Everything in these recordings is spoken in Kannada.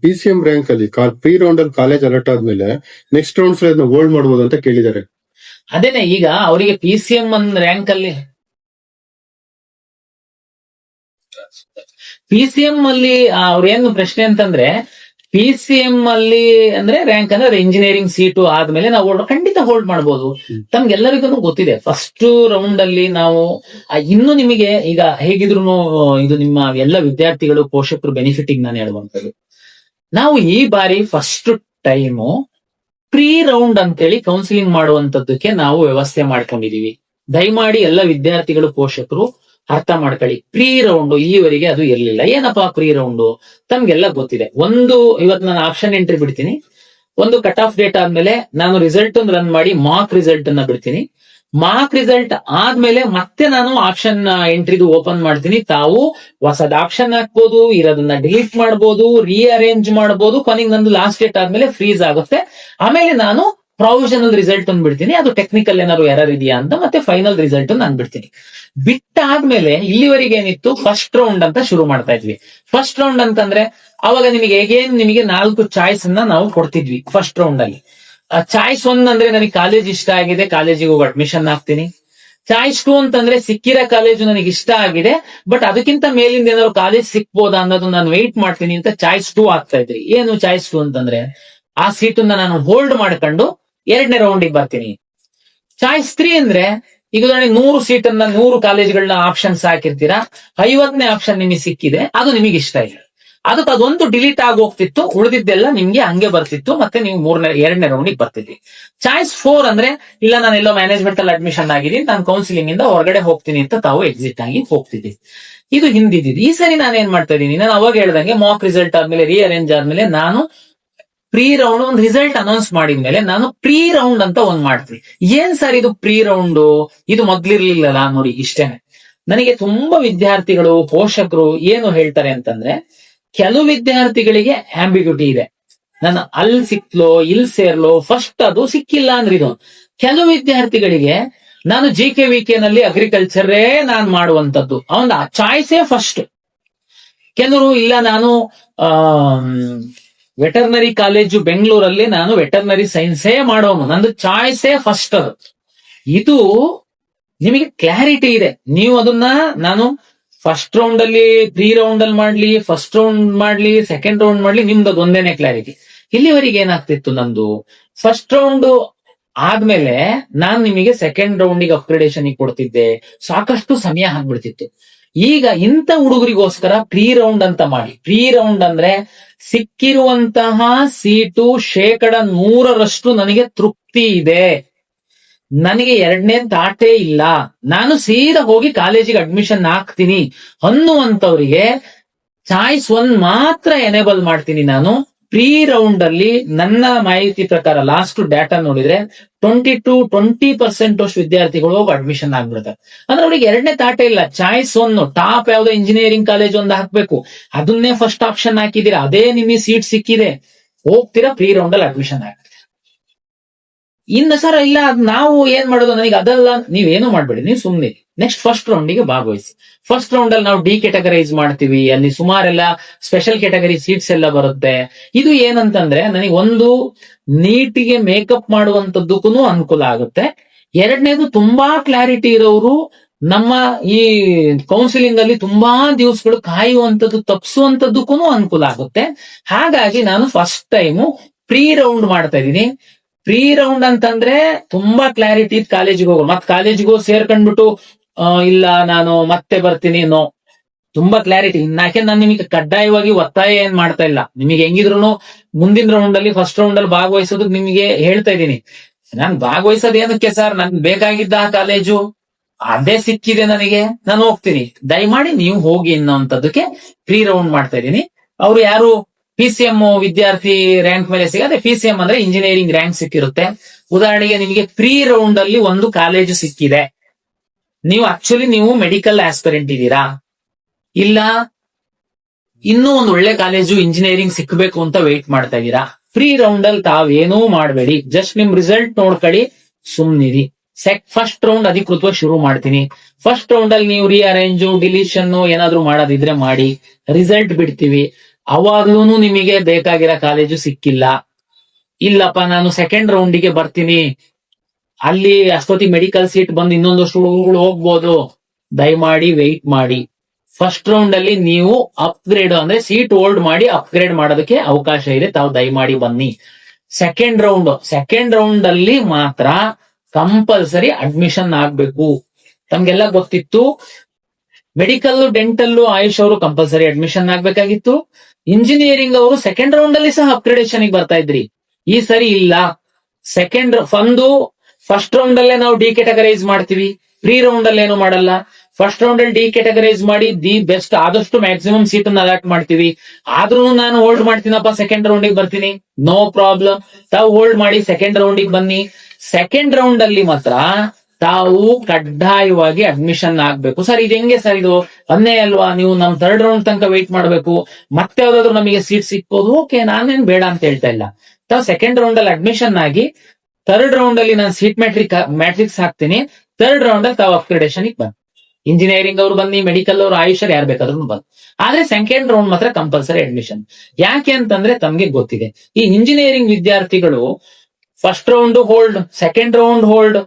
PCM ರ್ಯಾಂಕ್ ಅಲ್ಲಿ ಪ್ರೀ ರೌಂಡ್ ಅಲ್ಲಿ ಕಾಲೇಜ್ ಅಲರ್ಟ್ ಆದ್ಮೇಲೆ ನೆಕ್ಸ್ಟ್ ರೌಂಡ್ಸ್ ಅದನ್ನ ಹೋಲ್ಡ್ ಮಾಡಬಹುದು ಅಂತ ಕೇಳಿದ್ದಾರೆ. ಅದೇನೆ ಈಗ ಅವರಿಗೆ PCM ರ್ಯಾಂಕ್ ಅಲ್ಲಿ PCM ಅಲ್ಲಿ ಅವ್ರೇನು ಪ್ರಶ್ನೆ ಅಂತಂದ್ರೆ, PCM ಅಲ್ಲಿ ಅಂದ್ರೆ ರ್ಯಾಂಕ್ ಅಂದ್ರೆ ಇಂಜಿನಿಯರಿಂಗ್ ಸೀಟು ಆದ್ಮೇಲೆ ನಾವು ಖಂಡಿತ ಹೋಲ್ಡ್ ಮಾಡಬಹುದು. ತಮ್ಗೆಲ್ಲರಿಗೂ ಗೊತ್ತಿದೆ ಫಸ್ಟ್ ರೌಂಡ್ ಅಲ್ಲಿ ನಾವು ಇನ್ನು ನಿಮಗೆ ಈಗ ಹೇಗಿದ್ರು ಇದು ನಿಮ್ಮ ಎಲ್ಲ ವಿದ್ಯಾರ್ಥಿಗಳು ಪೋಷಕರು ಬೆನಿಫಿಟಿಂಗ್ ನಾನು ಹೇಳುವಂತದ್ದು, ನಾವು ಈ ಬಾರಿ ಫಸ್ಟ್ ಟೈಮು ಪ್ರೀ ರೌಂಡ್ ಅಂತೇಳಿ ಕೌನ್ಸಿಲಿಂಗ್ ಮಾಡುವಂತದ್ದಕ್ಕೆ ನಾವು ವ್ಯವಸ್ಥೆ ಮಾಡ್ಕೊಂಡಿದೀವಿ. ದಯಮಾಡಿ ಎಲ್ಲ ವಿದ್ಯಾರ್ಥಿಗಳು ಪೋಷಕರು ಅರ್ಥ ಮಾಡ್ಕೊಳ್ಳಿ. ಪ್ರೀ ರೌಂಡ್ ಇಲ್ಲಿವರೆಗೆ ಅದು ಇರ್ಲಿಲ್ಲ. ಏನಪ್ಪಾ ಪ್ರೀ ರೌಂಡ್ ತಮ್ಗೆಲ್ಲ ಗೊತ್ತಿದೆ. ಒಂದು ಇವತ್ತು ನಾನು ಆಪ್ಷನ್ ಎಂಟ್ರಿ ಬಿಡ್ತೀನಿ, ಒಂದು ಕಟ್ ಆಫ್ ಡೇಟ್ ಆದ್ಮೇಲೆ ನಾನು ರಿಸಲ್ಟ್ ರನ್ ಮಾಡಿ ಮಾರ್ಕ್ ರಿಸಲ್ಟ್ ಅನ್ನ ಬಿಡ್ತೀನಿ. ಮಾರ್ಕ್ ರಿಸಲ್ಟ್ ಆದ್ಮೇಲೆ ಮತ್ತೆ ನಾನು ಆಪ್ಷನ್ ಎಂಟ್ರಿದು ಓಪನ್ ಮಾಡ್ತೀನಿ. ತಾವು ಹೊಸದ್ ಆಪ್ಷನ್ ಹಾಕ್ಬೋದು, ಇರೋದನ್ನ ಡಿಲೀಟ್ ಮಾಡ್ಬೋದು, ರೀಅರೇಂಜ್ ಮಾಡ್ಬೋದು. ಕೊನೆಗೆ ನಂದು ಲಾಸ್ಟ್ ಡೇಟ್ ಆದ್ಮೇಲೆ ಫ್ರೀಸ್ ಆಗುತ್ತೆ. ಆಮೇಲೆ ನಾನು ಪ್ರೊವಿಷನಲ್ ರಿಸಲ್ಟ್ ಅನ್ನು ಬಿಡ್ತೀನಿ. ಅದು ಟೆಕ್ನಿಕಲ್ ಏನಾದ್ರು ಎರರ್ ಇದೆಯಾ ಅಂತ ಮತ್ತೆ ಫೈನಲ್ ರಿಸಲ್ಟ್ ನಾನು ಬಿಡ್ತೀನಿ. ಬಿಟ್ಟಾದ್ಮೇಲೆ ಇಲ್ಲಿವರೆಗೆ ಏನಿತ್ತು ಫಸ್ಟ್ ರೌಂಡ್ ಅಂತ ಶುರು ಮಾಡ್ತಾ ಇದ್ವಿ. ಫಸ್ಟ್ ರೌಂಡ್ ಅಂತಂದ್ರೆ ಅವಾಗ ನಿಮಗೆ ನಿಮಗೆ 4 ಚಾಯ್ಸ್ ಅನ್ನ ನಾವು ಕೊಡ್ತಿದ್ವಿ ಫಸ್ಟ್ ರೌಂಡ್ ಅಲ್ಲಿ. ಚಾಯ್ಸ್ 1 ಅಂದ್ರೆ ನನಗೆ ಕಾಲೇಜ್ ಇಷ್ಟ ಆಗಿದೆ, ಕಾಲೇಜಿಗೆ ಹೋಗಿ ಅಡ್ಮಿಷನ್ ಆಗ್ತೀನಿ. ಚಾಯ್ಸ್ 2 ಅಂತಂದ್ರೆ ಸಿಕ್ಕಿರೋ ಕಾಲೇಜು ನನಗೆ ಇಷ್ಟ ಆಗಿದೆ, ಬಟ್ ಅದಕ್ಕಿಂತ ಮೇಲಿಂದ ಏನಾದ್ರು ಕಾಲೇಜ್ ಸಿಕ್ಬೋದಾ ಅನ್ನೋದು ನಾನು ವೆಯ್ಟ್ ಮಾಡ್ತೀನಿ ಅಂತ ಚಾಯ್ಸ್ 2 ಆಗ್ತಾ ಇದ್ರಿ. ಏನು ಚಾಯ್ಸ್ 2 ಅಂತಂದ್ರೆ ಆ ಸೀಟನ್ನ ನಾನು ಹೋಲ್ಡ್ ಮಾಡ್ಕೊಂಡು 2ನೇ ರೌಂಡಿಗೆ ಬರ್ತೀನಿ. ಚಾಯ್ಸ್ 3 ಅಂದ್ರೆ ಈಗ ಉದಾಹರಣೆ 100 ಸೀಟನ್ನ 100 ಕಾಲೇಜ್ಗಳನ್ನ ಆಪ್ಷನ್ಸ್ ಹಾಕಿರ್ತೀರಾ, 50ನೇ ಆಪ್ಷನ್ ನಿಮಗೆ ಸಿಕ್ಕಿದೆ, ಅದು ನಿಮಗೆ ಇಷ್ಟ ಇಲ್ಲ, ಅದಕ್ಕೆ ಅದೊಂದು ಡಿಲೀಟ್ ಆಗಿ ಹೋಗ್ತಿತ್ತು, ಉಳಿದಿದ್ದೆಲ್ಲ ನಿಮ್ಗೆ ಹಂಗೆ ಬರ್ತಿತ್ತು, ಮತ್ತೆ ನೀವು 2ನೇ ರೌಂಡಿಗೆ ಬರ್ತಿದ್ವಿ. ಚಾಯ್ಸ್ 4 ಅಂದ್ರೆ ಇಲ್ಲ ನಾನು ಎಲ್ಲೋ ಮ್ಯಾನೇಜ್ಮೆಂಟ್ ಅಲ್ಲಿ ಅಡ್ಮಿಷನ್ ಆಗಿದ್ದೀನಿ, ನಾನು ಕೌನ್ಸಿಲಿಂಗ್ ಇಂದ ಹೊರಗಡೆ ಹೋಗ್ತೀನಿ ಅಂತ ತಾವು ಎಕ್ಸಿಟ್ ಆಗಿ ಹೋಗ್ತಿದ್ದೀವಿ. ಇದು ಹಿಂದಿದ್ದು. ಈ ಸರಿ ನಾನು ಏನ್ ಮಾಡ್ತಾ ಇದ್ದೀನಿ, ನಾನು ಅವಾಗ ಹೇಳ್ದಂಗೆ ಮಾಕ್ ರಿಸಲ್ಟ್ ಆದ್ಮೇಲೆ ರೀಅರೇಂಜ್ ಆದ್ಮೇಲೆ ನಾನು ಪ್ರೀ ರೌಂಡ್ ಒಂದು ರಿಸಲ್ಟ್ ಅನೌನ್ಸ್ ಮಾಡಿದ್ಮೇಲೆ ನಾನು ಪ್ರೀ ರೌಂಡ್ ಅಂತ ಒಂದ್ ಮಾಡ್ತೀನಿ. ಏನ್ ಸರ್ ಇದು ಪ್ರೀ ರೌಂಡ್, ಇದು ಮೊದ್ಲಿರ್ಲಿಲ್ಲಲ್ಲ ನೋಡಿ. ಇಷ್ಟೇನೆ, ನನಗೆ ತುಂಬಾ ವಿದ್ಯಾರ್ಥಿಗಳು ಪೋಷಕರು ಏನು ಹೇಳ್ತಾರೆ ಅಂತಂದ್ರೆ, ಕೆಲವು ವಿದ್ಯಾರ್ಥಿಗಳಿಗೆ ಆಂಬಿಗ್ಯೂಟಿ ಇದೆ, ನಾನು ಅಲ್ಲಿ ಸಿಕ್ಲೋ ಇಲ್ಲಿ ಸೇರ್ಲೋ, ಫಸ್ಟ್ ಅದು ಸಿಕ್ಕಿಲ್ಲ ಅಂದ್ರೆ ಇದು. ಕೆಲವು ವಿದ್ಯಾರ್ಥಿಗಳಿಗೆ ನಾನು GKVK ನಲ್ಲಿ ಅಗ್ರಿಕಲ್ಚರೇ ನಾನು ಮಾಡುವಂತದ್ದು, ಅವನ ಚಾಯ್ಸೇ ಫಸ್ಟ್. ಕೆಲವರು ಇಲ್ಲ ನಾನು ವೆಟರ್ನರಿ ಕಾಲೇಜು ಬೆಂಗಳೂರಲ್ಲಿ ನಾನು ವೆಟರ್ನರಿ ಸೈನ್ಸೇ ಮಾಡೋನು, ನಂದು ಚಾಯ್ಸೇ ಫಸ್ಟ್. ಅದು ಇದು ನಿಮಗೆ ಕ್ಲಾರಿಟಿ ಇದೆ. ನೀವು ಅದನ್ನ ನಾನು ಫಸ್ಟ್ ರೌಂಡ್ ಅಲ್ಲಿ ಪ್ರೀ ರೌಂಡ್ ಅಲ್ಲಿ ಮಾಡ್ಲಿ, ಫಸ್ಟ್ ರೌಂಡ್ ಮಾಡ್ಲಿ, ಸೆಕೆಂಡ್ ರೌಂಡ್ ಮಾಡ್ಲಿ, ನಿಮ್ದು ಅದು ಒಂದೇನೆ ಕ್ಲಾರಿಟಿ. ಇಲ್ಲಿವರೆಗೆ ಏನಾಗ್ತಿತ್ತು, ನಂದು ಫಸ್ಟ್ ರೌಂಡ್ ಆದ್ಮೇಲೆ ನಾನು ನಿಮಗೆ ಸೆಕೆಂಡ್ ರೌಂಡಿಗೆ ಅಪ್ಗ್ರೇಡೇಷನ್ ಕೊಡ್ತಿದ್ದೆ, ಸಾಕಷ್ಟು ಸಮಯ ಆಗ್ಬಿಡ್ತಿತ್ತು. ಈಗ ಇಂಥ ಹುಡುಗರಿಗೋಸ್ಕರ ಪ್ರೀ ರೌಂಡ್ ಅಂತ ಮಾಡಿ. ಪ್ರೀ ರೌಂಡ್ ಅಂದ್ರೆ ಸಿಕ್ಕಿರುವಂತಹ ಸೀಟು 100% ನನಗೆ ತೃಪ್ತಿ ಇದೆ, ನನಗೆ 2ನೇ ತಾಟೇ ಇಲ್ಲ, ನಾನು ಸೀದಾ ಹೋಗಿ ಕಾಲೇಜಿಗೆ ಅಡ್ಮಿಷನ್ ಆಗ್ತೀನಿ ಅನ್ನುವಂಥವ್ರಿಗೆ ಚಾಯ್ಸ್ 1 ಮಾತ್ರ ಎನೇಬಲ್ ಮಾಡ್ತೀನಿ ನಾನು. ಪ್ರೀ ರೌಂಡ್ ಅಲ್ಲಿ ನನ್ನ ಮಾಹಿತಿ ಪ್ರಕಾರ ಲಾಸ್ಟ್ ಡಾಟಾ ನೋಡಿದ್ರೆ 20% ಅಷ್ಟು ವಿದ್ಯಾರ್ಥಿಗಳು ಹೋಗಿ ಅಡ್ಮಿಷನ್ ಆಗ್ಬಿಡ್ತಾರೆ. ಅಂದ್ರೆ ಅವ್ರಿಗೆ 2ನೇ ತಾಟೆ ಇಲ್ಲ. ಚಾಯ್ಸ್ 1 ಟಾಪ್ ಯಾವ್ದೋ ಇಂಜಿನಿಯರಿಂಗ್ ಕಾಲೇಜ್ ಒಂದು ಹಾಕ್ಬೇಕು, ಅದನ್ನೇ ಫಸ್ಟ್ ಆಪ್ಷನ್ ಹಾಕಿದೀರಾ, ಅದೇ ನಿಮಗೆ ಸೀಟ್ ಸಿಕ್ಕಿದೆ, ಹೋಗ್ತೀರಾ ಪ್ರೀ ರೌಂಡ್ ಅಲ್ಲಿ ಅಡ್ಮಿಷನ್ ಆಗ್ತೀರಾ. ಇನ್ನು ಸರ್ ಇಲ್ಲ ನಾವು ಏನ್ ಮಾಡೋದು, ನನಗೆ ಅದಲ್ಲ, ನೀವೇನು ಮಾಡ್ಬೇಡಿ, ನೀವು ಸುಮ್ನೆ ನೆಕ್ಸ್ಟ್ ಫಸ್ಟ್ ರೌಂಡಿಗೆ ಭಾಗವಹಿಸಿ. ಫಸ್ಟ್ ರೌಂಡ್ ಅಲ್ಲಿ ನಾವು ಡಿ ಕ್ಯಾಟಗರೈಸ್ ಮಾಡ್ತೀವಿ, ಅಲ್ಲಿ ಸುಮಾರೆಲ್ಲ ಸ್ಪೆಷಲ್ ಕ್ಯಾಟಗರಿ ಸೀಟ್ಸ್ ಎಲ್ಲ ಬರುತ್ತೆ. ಇದು ಏನಂತಂದ್ರೆ ನನಗೆ ಒಂದು ನೀಟಿಗೆ ಮೇಕಪ್ ಮಾಡುವಂತದ್ದಕ್ಕೂ ಅನುಕೂಲ ಆಗುತ್ತೆ. 2ನೇದು ತುಂಬಾ ಕ್ಲಾರಿಟಿ ಇರೋರು ನಮ್ಮ ಈ ಕೌನ್ಸಿಲಿಂಗ್ ಅಲ್ಲಿ ತುಂಬಾ ದಿವಸಗಳು ಕಾಯುವಂತದ್ದು ತಪ್ಪಿಸುವಂತದ್ದಕ್ಕೂ ಅನುಕೂಲ ಆಗುತ್ತೆ. ಹಾಗಾಗಿ ನಾನು ಫಸ್ಟ್ ಟೈಮು ಪ್ರೀ ರೌಂಡ್ ಮಾಡ್ತಾ ಇದ್ದೀನಿ. ಪ್ರೀ ರೌಂಡ್ ಅಂತಂದ್ರೆ ತುಂಬಾ ಕ್ಲಾರಿಟಿ ಕಾಲೇಜಿಗೆ ಹೋಗೋ, ಮತ್ ಕಾಲೇಜಿಗೂ ಸೇರ್ಕೊಂಡ್ಬಿಟ್ಟು ಇಲ್ಲ ನಾನು ಮತ್ತೆ ಬರ್ತೀನಿ ನೋ, ತುಂಬಾ ಕ್ಲಾರಿಟಿ. ಯಾಕೆ ನಾನು ನಿಮಗೆ ಕಡ್ಡಾಯವಾಗಿ ಒತ್ತಾಯ ಏನ್ ಮಾಡ್ತಾ ಇಲ್ಲ, ನಿಮಗೆ ಹೆಂಗಿದ್ರು ಮುಂದಿನ ರೌಂಡ್ ಅಲ್ಲಿ ಫಸ್ಟ್ ರೌಂಡ್ ಅಲ್ಲಿ ಭಾಗವಹಿಸೋದಕ್ ನಿಮಗೆ ಹೇಳ್ತಾ ಇದ್ದೀನಿ. ನಾನ್ ಭಾಗವಹಿಸೋದು ಏನಕ್ಕೆ ಸರ್, ನನ್ಗೆ ಬೇಕಾಗಿದ್ದ ಕಾಲೇಜು ಅದೇ ಸಿಕ್ಕಿದೆ ನನಗೆ, ನಾನು ಹೋಗ್ತೀನಿ, ದಯಮಾಡಿ ನೀವು ಹೋಗಿ ಅನ್ನೋಂಥದ್ದಕ್ಕೆ ಪ್ರೀ ರೌಂಡ್ ಮಾಡ್ತಾ ಇದ್ದೀನಿ. ಅವ್ರು ಯಾರು PCM ವಿದ್ಯಾರ್ಥಿ ರ್ಯಾಂಕ್ ಮೇಲೆ ಸಿಗದೆ, PCM ಅಂದ್ರೆ ಇಂಜಿನಿಯರಿಂಗ್ ರ್ಯಾಂಕ್ ಸಿಕ್ಕಿರುತ್ತೆ. ಉದಾಹರಣೆಗೆ ನಿಮಗೆ ಪ್ರೀ ರೌಂಡ್ ಅಲ್ಲಿ ಒಂದು ಕಾಲೇಜು ಸಿಕ್ಕಿದೆ, ನೀವು ಮೆಡಿಕಲ್ ಆಸ್ಪಿರೆಂಟ್ ಇದ್ದೀರಾ, ಇಲ್ಲ ಇನ್ನೂ ಒಂದು ಒಳ್ಳೆ ಕಾಲೇಜು ಇಂಜಿನಿಯರಿಂಗ್ ಸಿಕ್ಬೇಕು ಅಂತ ವೆಯ್ಟ್ ಮಾಡ್ತಾ ಇದ್ದೀರಾ, ಪ್ರೀ ರೌಂಡ್ ಅಲ್ಲಿ ತಾವೇನೂ ಮಾಡಬೇಡಿ, ಜಸ್ಟ್ ನಿಮ್ ರಿಸಲ್ಟ್ ನೋಡ್ಕೊಳ್ಳಿ, ಸುಮ್ನಿರಿ. ಫಸ್ಟ್ ರೌಂಡ್ ಅಧಿಕೃತವಾಗಿ ಶುರು ಮಾಡ್ತೀನಿ. ಫಸ್ಟ್ ರೌಂಡ್ ಅಲ್ಲಿ ನೀವು ರೀಅರೇಂಜು ಡಿಲೀಷನ್ ಏನಾದ್ರು ಮಾಡೋದಿದ್ರೆ ಮಾಡಿ, ರಿಸಲ್ಟ್ ಬಿಡ್ತೀವಿ. ಅವಾಗ್ಲೂ ನಿಮಗೆ ಬೇಕಾಗಿರೋ ಕಾಲೇಜು ಸಿಕ್ಕಿಲ್ಲ, ಇಲ್ಲಪ್ಪ ನಾನು ಸೆಕೆಂಡ್ ರೌಂಡಿಗೆ ಬರ್ತೀನಿ, ಅಲ್ಲಿ ಅಷ್ಟೊತ್ತಿಗೆ ಮೆಡಿಕಲ್ ಸೀಟ್ ಬಂದು ಇನ್ನೊಂದಷ್ಟು ಹುಡುಗರು ಹೋಗ್ಬೋದು, ದಯಮಾಡಿ ವೆಯ್ಟ್ ಮಾಡಿ. ಫಸ್ಟ್ ರೌಂಡ್ ಅಲ್ಲಿ ನೀವು ಅಪ್ಗ್ರೇಡ್ ಅಂದ್ರೆ ಸೀಟ್ ಹೋಲ್ಡ್ ಮಾಡಿ ಅಪ್ಗ್ರೇಡ್ ಮಾಡೋದಕ್ಕೆ ಅವಕಾಶ ಇದೆ, ತಾವು ದಯಮಾಡಿ ಬನ್ನಿ. ಸೆಕೆಂಡ್ ರೌಂಡ್ ಅಲ್ಲಿ ಮಾತ್ರ ಕಂಪಲ್ಸರಿ ಅಡ್ಮಿಷನ್ ಆಗ್ಬೇಕು. ತಮ್ಗೆಲ್ಲ ಗೊತ್ತಿತ್ತು, ಮೆಡಿಕಲ್, ಡೆಂಟಲ್, ಆಯುಷ್ ಅವರು ಕಂಪಲ್ಸರಿ ಅಡ್ಮಿಷನ್ ಆಗ್ಬೇಕಾಗಿತ್ತು. ಇಂಜಿನಿಯರಿಂಗ್ ಅವರು ಸೆಕೆಂಡ್ ರೌಂಡ್ ಅಲ್ಲಿ ಸಹ ಅಪ್ಗ್ರೇಡೇಷನ್ ಬರ್ತಾ ಇದ್ರಿ. ಈ ಸರಿ ಇಲ್ಲ. ಫಸ್ಟ್ ರೌಂಡ್ ಅಲ್ಲೇ ನಾವು ಡಿ ಕ್ಯಾಟಗರೈಸ್ ಮಾಡ್ತೀವಿ, ಪ್ರೀ ರೌಂಡ್ ಅಲ್ಲಿ ಏನು ಮಾಡಲ್ಲ. ಫಸ್ಟ್ ರೌಂಡ್ ಅಲ್ಲಿ ಡಿ ಕ್ಯಾಟಗರೈಸ್ ಮಾಡಿ ದಿ ಬೆಸ್ಟ್ ಆದಷ್ಟು ಮ್ಯಾಕ್ಸಿಮಮ್ ಸೀಟ್ ಅನ್ನು ಅಲಾಟ್ ಮಾಡ್ತೀವಿ. ಆದ್ರೂ ನಾನು ಹೋಲ್ಡ್ ಮಾಡ್ತೀನಪ್ಪ, ಸೆಕೆಂಡ್ ರೌಂಡಿಗೆ ಬರ್ತೀನಿ, ನೋ ಪ್ರಾಬ್ಲಮ್, ತಾವು ಹೋಲ್ಡ್ ಮಾಡಿ ಸೆಕೆಂಡ್ ರೌಂಡಿಗೆ ಬನ್ನಿ. ಸೆಕೆಂಡ್ ರೌಂಡ್ ಅಲ್ಲಿ ಮಾತ್ರ ತಾವು ಕಡ್ಡಾಯವಾಗಿ ಅಡ್ಮಿಷನ್ ಆಗ್ಬೇಕು. ಸರ್ ಇದು ಹೆಂಗೆ ಸರ್, ಇದು ಒಂದೇ ಅಲ್ವಾ, ನೀವು ನಮ್ ಥರ್ಡ್ ರೌಂಡ್ ತನಕ ವೆಯ್ಟ್ ಮಾಡ್ಬೇಕು, ಮತ್ತೆ ಯಾವ್ದಾದ್ರು ನಮಗೆ ಸೀಟ್ ಸಿಕ್ಬೋದು. ಓಕೆ, ನಾನೇನ್ ಬೇಡ ಅಂತ ಹೇಳ್ತಾ ಇಲ್ಲ. ತಾವು ಸೆಕೆಂಡ್ ರೌಂಡ್ ಅಲ್ಲಿ ಅಡ್ಮಿಷನ್ ಆಗಿ ಥರ್ಡ್ ರೌಂಡ್ ಅಲ್ಲಿ ನಾನು ಸೀಟ್ ಮ್ಯಾಟ್ರಿಕ್ಸ್ ಹಾಕ್ತೀನಿ. ಥರ್ಡ್ ರೌಂಡ್ ಅಲ್ಲಿ ತಾವು ಅಪ್ಗ್ರೇಡೇಷನ್ ಬನ್ನಿ. ಇಂಜಿನಿಯರಿಂಗ್ ಅವ್ರು ಬನ್ನಿ, ಮೆಡಿಕಲ್ ಅವ್ರು, ಆಯುಷರ್ ಯಾರು ಬೇಕಾದ್ರೂ ಬನ್ನಿ. ಆದ್ರೆ ಸೆಕೆಂಡ್ ರೌಂಡ್ ಮಾತ್ರ ಕಂಪಲ್ಸರಿ ಅಡ್ಮಿಷನ್. ಯಾಕೆ ಅಂತಂದ್ರೆ ತಮ್ಗೆ ಗೊತ್ತಿದೆ, ಈ ಇಂಜಿನಿಯರಿಂಗ್ ವಿದ್ಯಾರ್ಥಿಗಳು first round hold, second round hold,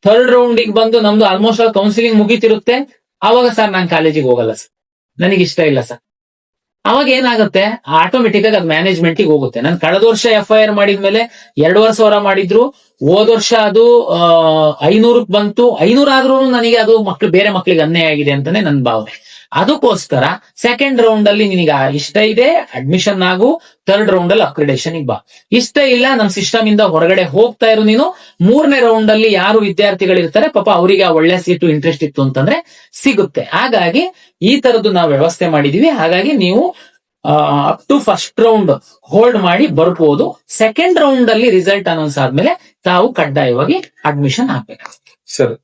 third ರೌಂಡಿಗೆ ಬಂದು ನಮ್ದು ಆಲ್ಮೋಸ್ಟ್ ಕೌನ್ಸಿಲಿಂಗ್ ಮುಗೀತಿರುತ್ತೆ. ಅವಾಗ ಸರ್ ನಾನು ಕಾಲೇಜಿಗೆ ಹೋಗಲ್ಲ ಸರ್, ನನಗೆ ಇಷ್ಟ ಇಲ್ಲ ಸರ್. ಅವಾಗ ಏನಾಗುತ್ತೆ, ಆಟೋಮೆಟಿಕ್ ಆಗಿ ಅದು ಮ್ಯಾನೇಜ್ಮೆಂಟ್ ಹೋಗುತ್ತೆ. ನಾನು ಕಳೆದ ವರ್ಷ FIR ಮಾಡಿದ್ಮೇಲೆ 2,500 ಮಾಡಿದ್ರು, ಹೋದ ವರ್ಷ ಅದು 500 ಬಂತು. 500 ಆದ್ರೂ ನನಗೆ ಅದು ಬೇರೆ ಮಕ್ಳಿಗೆ ಅನ್ಯಾಯ ಆಗಿದೆ ಅಂತಾನೆ ನನ್ನ ಭಾವನೆ. ಅದಕ್ಕೋಸ್ಕರ ಸೆಕೆಂಡ್ ರೌಂಡ್ ಅಲ್ಲಿ ನಿನಗೆ ಇಷ್ಟ ಇದೆ ಅಡ್ಮಿಷನ್ ಆಗು, ಥರ್ಡ್ ರೌಂಡ್ ಅಲ್ಲಿ ಅಪ್ಗ್ರೇಡೇಷನ್ ಬಾ. ಇಷ್ಟ ಇಲ್ಲ, ನಮ್ ಸಿಸ್ಟಮ್ ಇಂದ ಹೊರಗಡೆ ಹೋಗ್ತಾ ಇರು ನೀನು. 3ನೇ ರೌಂಡ್ ಅಲ್ಲಿ ಯಾರು ವಿದ್ಯಾರ್ಥಿಗಳಿರ್ತಾರೆ ಪಾಪ ಅವರಿಗೆ ಆ ಒಳ್ಳೆ ಸೀಟು ಇಂಟ್ರೆಸ್ಟ್ ಇತ್ತು ಅಂತಂದ್ರೆ ಸಿಗುತ್ತೆ. ಹಾಗಾಗಿ ಈ ತರದ್ದು ನಾವು ವ್ಯವಸ್ಥೆ ಮಾಡಿದೀವಿ. ಹಾಗಾಗಿ ನೀವು up to first round hold ಮಾಡಿ ಬರ್ಬೋದು. ಸೆಕೆಂಡ್ ರೌಂಡ್ ಅಲ್ಲಿ ರಿಸಲ್ಟ್ ಅನೌನ್ಸ್ ಆದ್ಮೇಲೆ ತಾವು ಕಡ್ಡಾಯವಾಗಿ ಅಡ್ಮಿಷನ್ ಆಗ್ಬೇಕು ಸರ್.